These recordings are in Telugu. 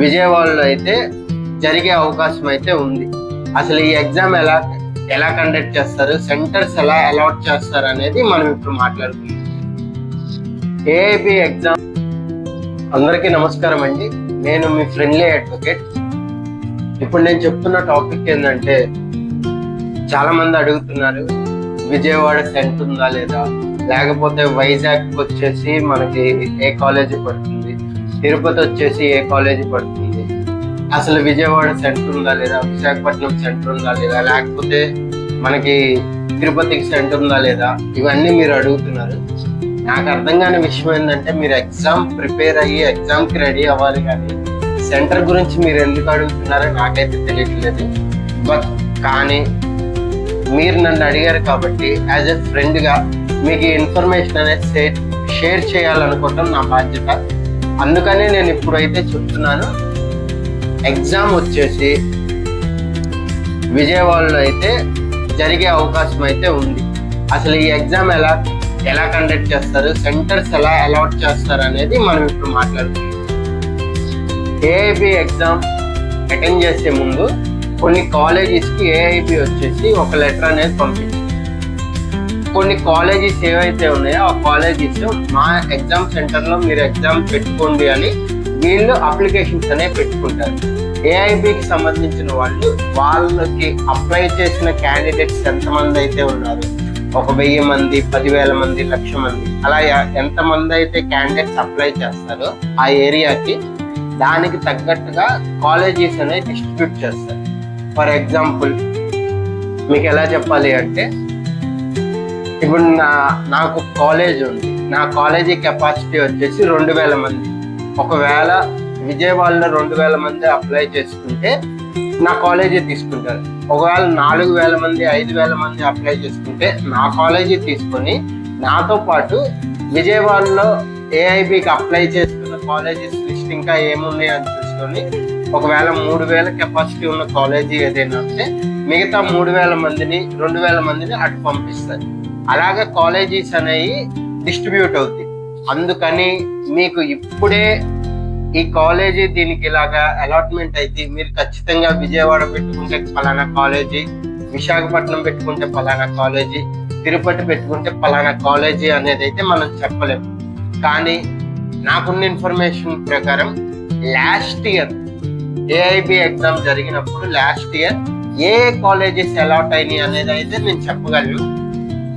విజయవాడలో అయితే జరిగే అవకాశం అయితే ఉంది. అసలు ఈ ఎగ్జామ్ ఎలా ఎలా కండక్ట్ చేస్తారు, సెంటర్స్ ఎలా అలాట్ చేస్తారు అనేది మనం ఇప్పుడు మాట్లాడుకుందాం. AIB exam. అందరికీ నమస్కారం అండి, నేను మీ ఫ్రెండ్లీ అడ్వకేట్. ఇప్పుడు నేను చెప్తున్న టాపిక్ ఏంటంటే, చాలా మంది అడుగుతున్నారు విజయవాడ సెంటర్ ఉందా లేదా, లేకపోతే వైజాగ్ వచ్చేసి మనకి ఏ కాలేజీ పడుతుంది, తిరుపతి వచ్చేసి ఏ కాలేజీ పడుతుంది, అసలు విజయవాడ సెంటర్ ఉందా లేదా, విశాఖపట్నం సెంటర్ ఉందా లేదా, లేకపోతే మనకి తిరుపతికి సెంటర్ ఉందా లేదా, ఇవన్నీ మీరు అడుగుతున్నారు. నాకు అర్థం కాని విషయం ఏంటంటే, మీరు ఎగ్జామ్ ప్రిపేర్ అయ్యి ఎగ్జామ్కి రెడీ అవ్వాలి, కానీ సెంటర్ గురించి మీరు ఎందుకు అడుగుతున్నారో నాకైతే తెలియట్లేదు. కానీ మీరు నన్ను అడిగారు కాబట్టి యాజ్ ఎ ఫ్రెండ్గా మీకు ఇన్ఫర్మేషన్ అనేది షేర్ చేయాలనుకోవటం నా బాధ్యత. అందుకనే నేను ఇప్పుడైతే చెప్తున్నాను. ఎగ్జామ్ వచ్చేసి విజయవాడలో అయితే జరిగే అవకాశం అయితే ఉంది. అసలు ఈ ఎగ్జామ్ ఎలా కండక్ట్ చేస్తారు, సెంటర్స్ ఎలా అలాట్ చేస్తారు అనేది మనం ఇప్పుడు మాట్లాడుతున్నాం. ఏఐబి ఎగ్జామ్ అటెండ్ చేసే ముందు కొన్ని కాలేజెస్కి ఏఐబి వచ్చేసి ఒక లెటర్ అనేది పంపించింది. కొన్ని కాలేజెస్ ఏవైతే ఉన్నాయో ఆ కాలేజెస్ మా ఎగ్జామ్ సెంటర్లో మీరు ఎగ్జామ్ పెట్టుకోండి అని వీళ్ళు అప్లికేషన్స్ అనేవి పెట్టుకుంటారు. ఏఐబికి సంబంధించిన వాళ్ళకి అప్లై చేసిన క్యాండిడేట్స్ ఎంతమంది అయితే ఉన్నారు, 1000 మంది, 10,000 మంది, 1,00,000 మంది, అలా ఎంతమంది అయితే క్యాండిడేట్స్ అప్లై చేస్తారో ఆ ఏరియాకి దానికి తగ్గట్టుగా కాలేజెస్ అనేవి డిస్ట్రిబ్యూట్ చేస్తారు. ఫర్ ఎగ్జాంపుల్ మీకు ఎలా చెప్పాలి అంటే, ఇప్పుడు నాకు కాలేజ్ ఉంది, నా కాలేజీ కెపాసిటీ వచ్చేసి 2,000 మంది. ఒకవేళ విజయవాడలో 2,000 మంది అప్లై చేసుకుంటే నా కాలేజీ తీసుకుంటారు. ఒకవేళ 4,000 మంది, 5,000 మంది అప్లై చేసుకుంటే నా కాలేజీ తీసుకొని, నాతో పాటు విజయవాడలో ఏఐబికి అప్లై చేసుకున్న కాలేజెస్ లిస్ట్ ఇంకా ఏమున్నాయి అని చూసుకొని, ఒకవేళ 3,000 కెపాసిటీ ఉన్న కాలేజీ ఏదైనా ఉంటే మిగతా 3,000 మందిని, 2,000 మందిని అటు పంపిస్తారు. అలాగే కాలేజీస్ అనేవి డిస్ట్రిబ్యూట్ అవుతాయి. అందుకని మీకు ఇప్పుడే ఈ కాలేజీ దీనికి ఇలాగా అలాట్మెంట్ అయితే మీరు ఖచ్చితంగా విజయవాడ పెట్టుకుంటే పలానా కాలేజీ, విశాఖపట్నం పెట్టుకుంటే పలానా కాలేజీ, తిరుపతి పెట్టుకుంటే పలానా కాలేజీ అనేది అయితే మనం చెప్పలేము. కానీ నాకున్న ఇన్ఫర్మేషన్ ప్రకారం లాస్ట్ ఇయర్ ఏఐబి ఎగ్జామ్ జరిగినప్పుడు లాస్ట్ ఇయర్ ఏ కాలేజెస్ అలాట్ అయినాయి అనేది అయితే నేను చెప్పగలను.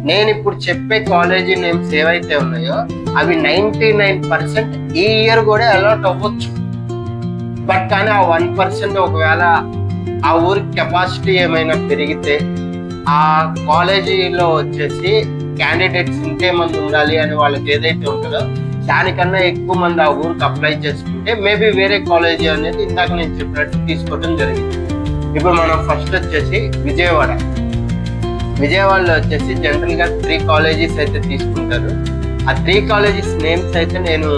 నేను ఇప్పుడు చెప్పే కాలేజీ నేమ్స్ ఏవైతే ఉన్నాయో అవి 99% ఈ ఇయర్ కూడా అలాట్ అవ్వచ్చు. కానీ ఆ 1% ఒకవేళ ఆ ఊరి కెపాసిటీ ఏమైనా పెరిగితే, ఆ కాలేజీలో వచ్చేసి క్యాండిడేట్స్ ఇంతేమంది ఉండాలి అని వాళ్ళకి ఏదైతే ఉంటుందో దానికన్నా ఎక్కువ మంది ఆ ఊరికి అప్లై చేసుకుంటే మేబీ వేరే కాలేజీ అనేది ఇందాక నేను చెప్పినట్టు తీసుకోవడం జరిగింది. ఇప్పుడు మనం ఫస్ట్ వచ్చేసి విజయవాడలో వచ్చేసి జనరల్గా 3 కాలేజెస్ అయితే తీసుకుంటారు. ఆ 3 కాలేజెస్ నేమ్స్ అయితే నేను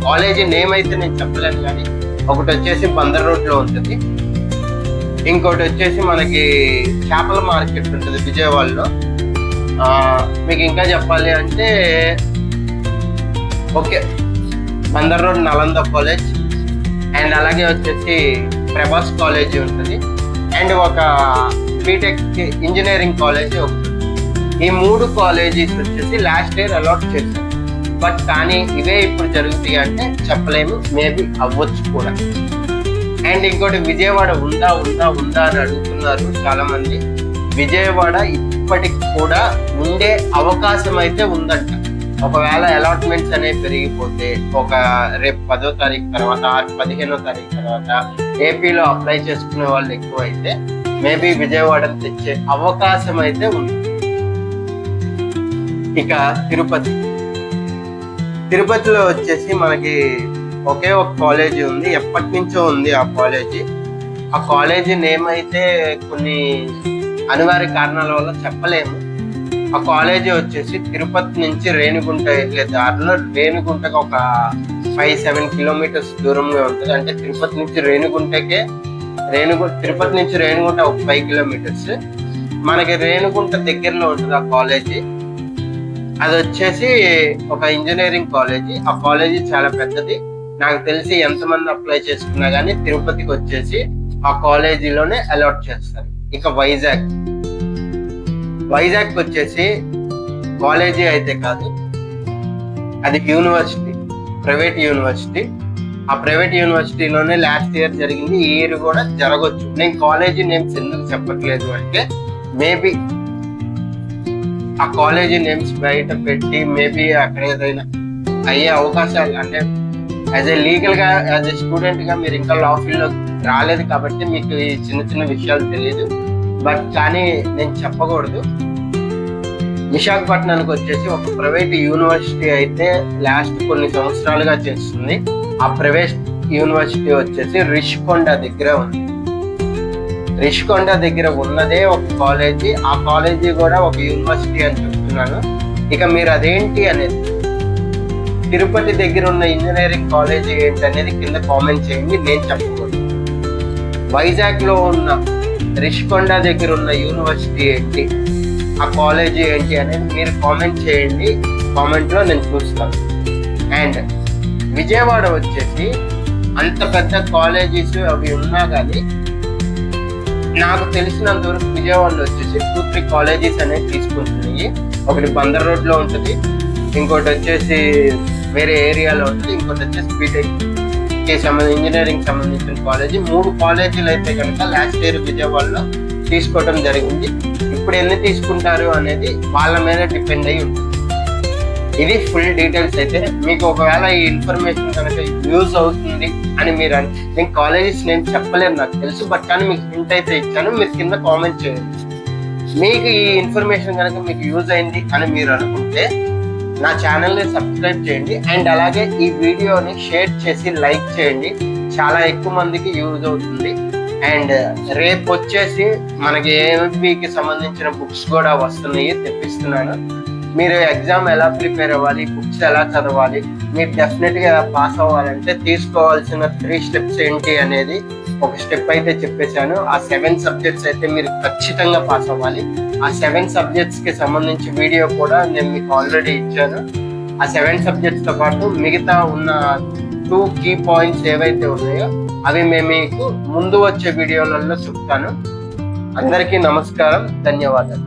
కాలేజీ నేమ్ అయితే నేను చెప్పలేను, కానీ ఒకటి వచ్చేసి బందర్ రోడ్లో ఉంటుంది, ఇంకోటి వచ్చేసి మనకి చేపల మార్కెట్ ఉంటుంది విజయవాడలో. మీకు ఇంకా చెప్పాలి అంటే Bandar road Nalanda college, and అలాగే వచ్చేసి ప్రభాస్ కాలేజీ ఉంటుంది, అండ్ ఒక బీటెక్ ఇంజనీరింగ్ కాలేజీ ఒకటి. ఈ 3 కాలేజీస్ వచ్చేసి లాస్ట్ ఇయర్ అలాట్ చేశారు. కానీ ఇవే ఇప్పుడు జరుగుతాయి అంటే చెప్పలేము, మేబీ అవ్వచ్చు కూడా. అండ్ ఇంకోటి విజయవాడ ఉందా అని అడుగుతున్నారు చాలా మంది. విజయవాడ ఇప్పటికి కూడా ఉండే అవకాశం అయితే ఉందంట. ఒకవేళ అలాట్మెంట్స్ అనేవి పెరిగిపోతే రేపు 10వ తారీఖు తర్వాత, 15వ తారీఖు తర్వాత ఏపీలో అప్లై చేసుకునే వాళ్ళు ఎక్కువ అయితే మేబీ విజయవాడను తెచ్చే అవకాశం అయితే ఉంది. ఇక తిరుపతిలో వచ్చేసి మనకి ఒకే ఒక కాలేజీ ఉంది, ఎప్పటి నుంచో ఉంది ఆ కాలేజీ. ఆ కాలేజీ నేమ్ అయితే కొన్ని అనివార్య కారణాల వల్ల చెప్పలేము. ఆ కాలేజీ వచ్చేసి తిరుపతి నుంచి రేణిగుంట వెళ్ళే దారిలో, రేణిగుంటకు ఒక 5-7 కిలోమీటర్స్ దూరంగా ఉంటుంది. అంటే తిరుపతి నుంచి రేణిగుంట ఒక 5 కిలోమీటర్స్. మనకి రేణిగుంట దగ్గరలో ఉంటుంది ఆ కాలేజీ. అది వచ్చేసి ఒక ఇంజనీరింగ్ కాలేజీ. ఆ కాలేజీ చాలా పెద్దది. నాకు తెలిసి ఎంతమంది అప్లై చేసుకున్నా కానీ తిరుపతికి వచ్చేసి ఆ కాలేజీలోనే అలాట్ చేస్తారు. ఇక వైజాగ్ వచ్చేసి కాలేజీ అయితే కాదు, అది యూనివర్సిటీ, ప్రైవేట్ యూనివర్సిటీ. ఆ ప్రైవేట్ యూనివర్సిటీలోనే లాస్ట్ ఇయర్ జరిగింది, ఈ ఇయర్ కూడా జరగవచ్చు. నేను కాలేజీ నేమ్స్ ఎందుకు చెప్పట్లేదు అంటే, మేబీ ఆ కాలేజీ నేమ్స్ బయట పెట్టి మేబీ అక్కడ ఏదైనా అయ్యే అవకాశాలు, అంటే యాజ్ ఏ లీగల్ గా, యాజ్ ఏ స్టూడెంట్ గా మీరు ఇంకా లా ఫీల్డ్ లో రాలేదు కాబట్టి మీకు ఈ చిన్న చిన్న విషయాలు తెలియదు. బట్ కానీ నేను చెప్పకూడదు. విశాఖపట్నానికి వచ్చేసి ఒక ప్రైవేట్ యూనివర్సిటీ అయితే లాస్ట్ కొన్ని సంవత్సరాలుగా చేస్తుంది. ఆ ప్రైవేట్ యూనివర్సిటీ వచ్చేసి రిషికొండ దగ్గర ఉంది. రిషికొండ దగ్గర ఉన్నదే ఒక కాలేజీ, ఆ కాలేజీ కూడా ఒక యూనివర్సిటీ అని చెప్తున్నాను. ఇక మీరు అదేంటి అనేది, తిరుపతి దగ్గర ఉన్న ఇంజనీరింగ్ కాలేజీ ఏంటి అనేది కింద కామెంట్ చేయండి, నేను చెప్పకూడదు. వైజాగ్ లో ఉన్న రిషికొండ దగ్గర ఉన్న యూనివర్సిటీ ఏంటి, ఆ కాలేజీ ఏంటి అనేది మీరు కామెంట్ చేయండి, కామెంట్ లో నేను చూస్తాను. అండ్ విజయవాడ వచ్చేసి అంత పెద్ద కాలేజెస్ అవి ఉన్నా కానీ నాకు తెలిసినంత వరకు విజయవాడలో వచ్చేసి 2-3 కాలేజెస్ అనేవి తీసుకుంటున్నాయి. ఒకటి బందర్ రోడ్ లో ఉంటుంది, ఇంకోటి వచ్చేసి వేరే ఏరియాలో ఉంటుంది, ఇంకోటి వచ్చేసి బీటెక్ కి ఇంజనీరింగ్ సంబంధించిన కాలేజీ. 3 కాలేజీలు అయితే కనుక లాస్ట్ ఇయర్ విజయవాడలో తీసుకోవడం జరిగింది. ఇప్పుడు ఎన్ని తీసుకుంటారు అనేది వాళ్ళ మీద డిపెండ్ అయి ఉంటుంది. ఇది ఫుల్ డీటెయిల్స్. అయితే మీకు ఒకవేళ ఈ ఇన్ఫర్మేషన్ కనుక యూజ్ అవుతుంది అని మీరు నేను కాలేజెస్ నేను చెప్పలేను, నాకు తెలుసు, బట్ కానీ మీకు హింట్ అయితే ఇచ్చాను. మీరు కింద కామెంట్ చేయండి. మీకు ఈ ఇన్ఫర్మేషన్ కనుక మీకు యూజ్ అయింది అని మీరు అనుకుంటే నా ఛానల్ని సబ్స్క్రైబ్ చేయండి. అండ్ అలాగే ఈ వీడియోని షేర్ చేసి లైక్ చేయండి, చాలా ఎక్కువ మందికి యూజ్ అవుతుంది. అండ్ రేపు వచ్చేసి మనకి ఏపీకి సంబంధించిన బుక్స్ కూడా వస్తున్నాయి, తెప్పిస్తున్నాను. మీరు ఎగ్జామ్ ఎలా ప్రిపేర్ అవ్వాలి, బుక్స్ ఎలా చదవాలి, మీరు డెఫినెట్గా ఎలా పాస్ అవ్వాలంటే తీసుకోవాల్సిన 3 స్టెప్స్ ఏంటి అనేది ఒక స్టెప్ అయితే చెప్పేశాను. ఆ 7 సబ్జెక్ట్స్ అయితే మీరు ఖచ్చితంగా పాస్ అవ్వాలి. ఆ 7 సబ్జెక్ట్స్ కి సంబంధించి వీడియో కూడా నేను మీకు ఆల్రెడీ ఇచ్చాను. ఆ 7 సబ్జెక్ట్స్ తో పాటు మిగతా ఉన్న 2 కీ పాయింట్స్ ఏవైతే ఉన్నాయో అవి మేము మీకు ముందు వచ్చే వీడియోలలో చెప్తాను. అందరికీ నమస్కారం, ధన్యవాదాలు.